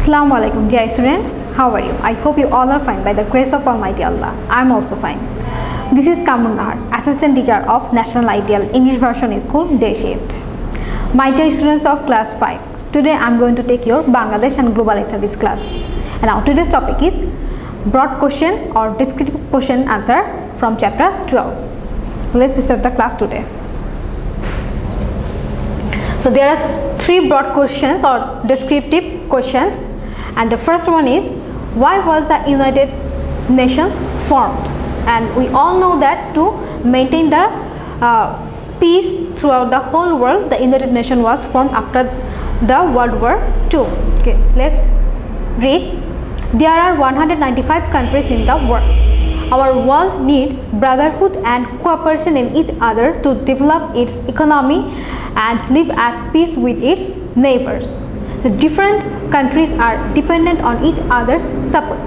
Assalamu alaikum dear students, how are you? I hope you all are fine by the grace of Almighty Allah. I am also fine. This is Kamrun, Assistant Teacher of National Ideal English Version School, Day Shift. My dear students of class 5, today I am going to take your Bangladesh and Global Studies class. And now today's topic is broad question or descriptive question answer from chapter 12. Let's start the class today. So there are three broad questions or descriptive questions, and the first one is, why was the United Nations formed? And we all know that to maintain the peace throughout the whole world, the United Nations was formed after the World War II. Okay, let's read. There are 195 countries in the world. Our world needs brotherhood and cooperation in each other to develop its economy and live at peace with its neighbors. The different countries are dependent on each other's support.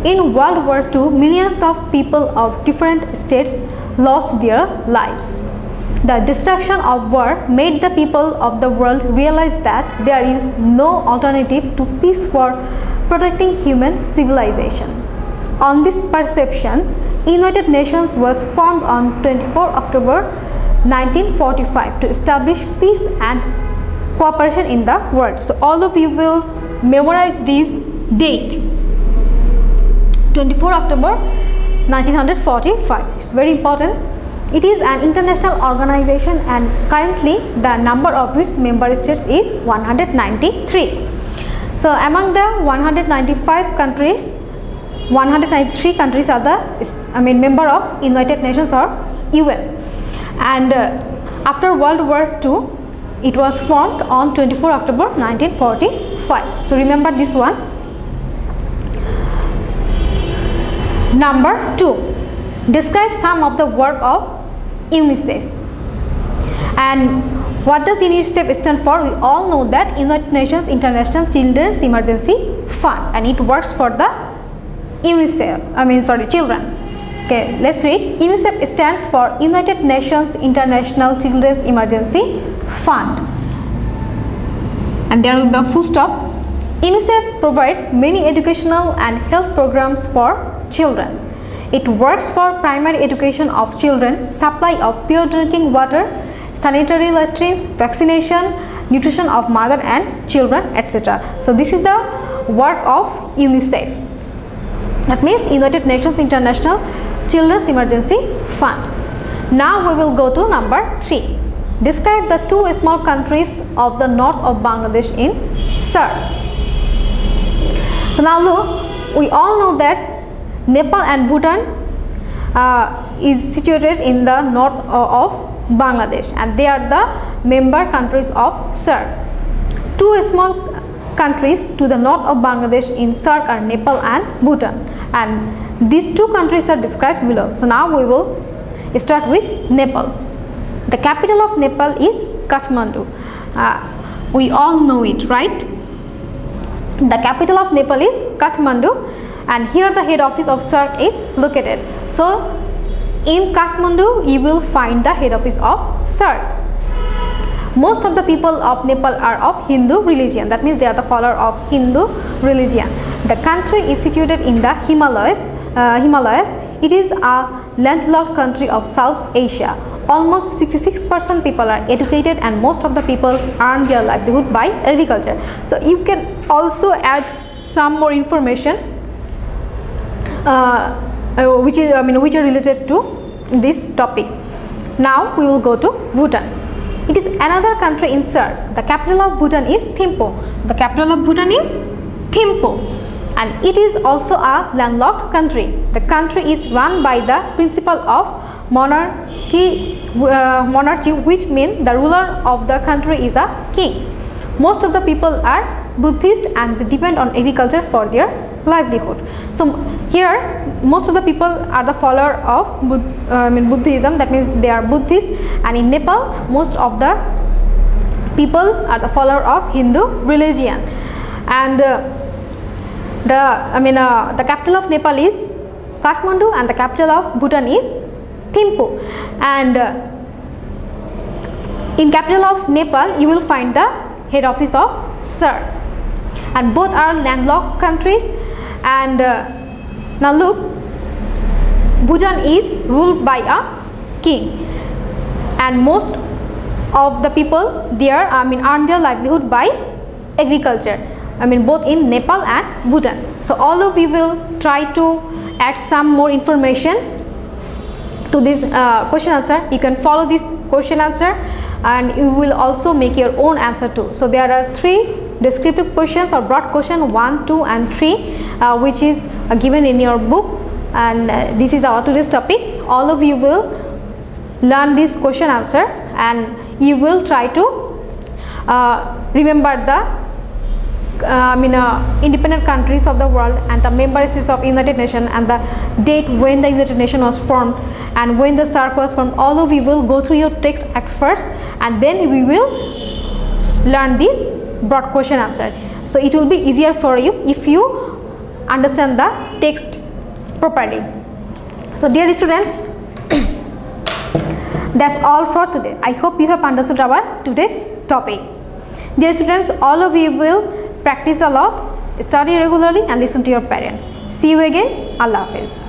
In World War II, millions of people of different states lost their lives. The destruction of war made the people of the world realize that there is no alternative to peace for protecting human civilization. On this perception, United Nations was formed on 24 October 1945 to establish peace and cooperation in the world. So all of you will memorize this date, 24 October 1945. It's very important. It is an international organization and currently the number of its member states is 193. So among the 195 countries, 193 countries are the member of United Nations or UN. And after World War II, it was formed on 24 October 1945. So remember this one. Number 2. Describe some of the work of UNICEF. And what does UNICEF stand for? We all know that United Nations International Children's Emergency Fund, and it works for the children. Okay, let's read. UNICEF stands for United Nations International Children's Emergency Fund. And there will be a full stop. UNICEF provides many educational and health programs for children. It works for primary education of children, supply of pure drinking water, sanitary latrines, vaccination, nutrition of mother and children, etc. So this is the work of UNICEF. That means United Nations International Children's Emergency Fund. Now we will go to number 3. Describe the two small countries of the north of Bangladesh in SAARC. So now look, we all know that Nepal and Bhutan is situated in the north of Bangladesh, and they are the member countries of SAARC. Two small countries to the north of Bangladesh in SAARC are Nepal and Bhutan, and these two countries are described below. So now we will start with Nepal. The capital of Nepal is Kathmandu. We all know it, right? The capital of Nepal is Kathmandu, and here the head office of SAARC is located. So in Kathmandu you will find the head office of SAARC. Most of the people of Nepal are of Hindu religion. That means they are the follower of Hindu religion. The country is situated in the Himalayas. It is a landlocked country of South Asia. Almost 66% people are educated, and most of the people earn their livelihood by agriculture. So you can also add some more information which are related to this topic. Now we will go to Bhutan. It is another country in SAARC. The capital of Bhutan is Thimphu. The capital of Bhutan is Thimphu, and it is also a landlocked country. The country is run by the principle of monarchy, which means the ruler of the country is a king. Most of the people are Buddhist and they depend on agriculture for their livelihood. So here most of the people are the follower of Buddhism, that means they are Buddhist, and in Nepal most of the people are the follower of Hindu religion. And the capital of Nepal is Kathmandu and the capital of Bhutan is Thimphu. And in capital of Nepal you will find the head office of SAARC. and both are landlocked countries. And now look, Bhutan is ruled by a king, and most of the people there earn their livelihood by agriculture, both in Nepal and Bhutan. So all of you will try to add some more information to this question answer. You can follow this question answer and you will also make your own answer too. So there are 3 descriptive questions or broad question 1, 2 and 3 which is given in your book, and this is our today's topic. All of you will learn this question answer and you will try to remember the independent countries of the world and the member states of United Nations and the date when the United Nations was formed and when the SAARC was formed. All of you will go through your text at first and then we will learn this broad question answer. So it will be easier for you if you understand the text properly. So dear students, that's all for today. I hope you have understood our today's topic. Dear students, all of you will practice a lot, study regularly and listen to your parents. See you again. Allah Hafiz.